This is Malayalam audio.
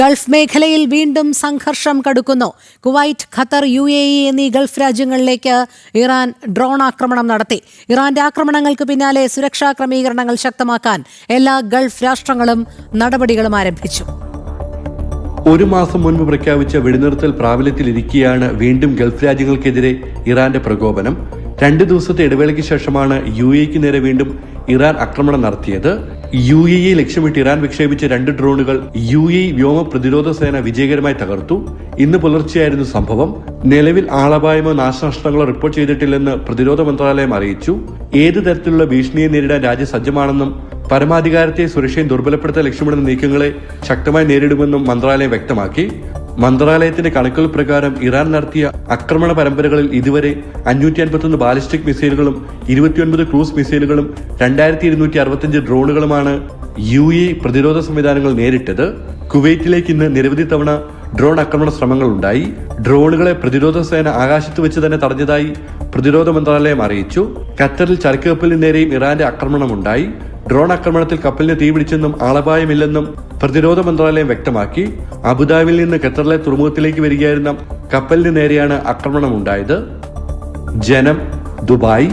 ഗൾഫ് മേഖലയിൽ വീണ്ടും സംഘർഷം കടുക്കുന്നു. കുവൈറ്റ്, ഖത്തർ, UAE എന്നീ ഗൾഫ് രാജ്യങ്ങളിലേക്ക് ഇറാൻ ഡ്രോൺ ആക്രമണം നടത്തി. ഇറാന്റെ ആക്രമണങ്ങൾക്ക് പിന്നാലെ സുരക്ഷാ ക്രമീകരണങ്ങൾ ശക്തമാക്കാൻ എല്ലാ ഗൾഫ് രാഷ്ട്രങ്ങളും നടപടികളും ആരംഭിച്ചു. ഒരു മാസം മുൻപ് പ്രഖ്യാപിച്ച വെടിനിർത്തൽ പ്രാബല്യത്തിലിരിക്കെയാണ് വീണ്ടും ഗൾഫ് രാജ്യങ്ങൾക്കെതിരെ ഇറാന്റെ പ്രകോപനം. 2 ദിവസത്തെ ഇടവേളയ്ക്ക് ശേഷമാണ് UAEക്ക് നേരെ വീണ്ടും ഇറാൻ ആക്രമണം നടത്തിയത്. UAE ലക്ഷ്യമിട്ട് ഇറാൻ വിക്ഷേപിച്ച 2 ഡ്രോണുകൾ UAE വ്യോമ പ്രതിരോധ സേന വിജയകരമായി തകർത്തു. ഇന്ന് പുലർച്ചെയായിരുന്നു സംഭവം. നിലവിൽ ആളപായമോ നാശനഷ്ടങ്ങളോ റിപ്പോർട്ട് ചെയ്തിട്ടില്ലെന്ന് പ്രതിരോധ മന്ത്രാലയം അറിയിച്ചു. ഏത് തരത്തിലുള്ള ഭീഷണിയെ നേരിടാൻ രാജ്യം സജ്ജമാണെന്നും പരമാധികാരത്തെ സുരക്ഷയും ദുർബലപ്പെടുത്താൻ ലക്ഷ്യമിടുന്ന നീക്കങ്ങളെ ശക്തമായി നേരിടുമെന്നും മന്ത്രാലയം വ്യക്തമാക്കി. മന്ത്രാലയത്തിന്റെ കണക്കുകൾ പ്രകാരം ഇറാൻ നടത്തിയ ആക്രമണ പരമ്പരകളിൽ ഇതുവരെ 551 ബാലിസ്റ്റിക് മിസൈലുകളും 29 ക്രൂസ് മിസൈലുകളും 2265 ഡ്രോണുകളുമാണ് UAE പ്രതിരോധ സംവിധാനങ്ങൾ നേരിട്ടത്. കുവൈറ്റിലേക്ക് ഇന്ന് നിരവധി തവണ ഡ്രോൺ ആക്രമണ ശ്രമങ്ങൾ ഉണ്ടായി. ഡ്രോണുകളെ പ്രതിരോധ സേന ആകാശത്ത് വെച്ച് തന്നെ തടഞ്ഞതായി പ്രതിരോധ മന്ത്രാലയം അറിയിച്ചു. ഖത്തറിൽ ചരക്ക് കപ്പലിന് നേരെയും ഇറാന്റെ ആക്രമണമുണ്ടായി. ഡ്രോൺ ആക്രമണത്തിൽ കപ്പലിന് തീപിടിച്ചെന്നും ആളപായമില്ലെന്നും പ്രതിരോധ മന്ത്രാലയം വ്യക്തമാക്കി. അബുദാബിയിൽ നിന്ന് ഖത്തറിലെ തുറമുഖത്തിലേക്ക് വരികയായിരുന്ന കപ്പലിന് നേരെയാണ് ആക്രമണമുണ്ടായത്. ജനം, ദുബായ്.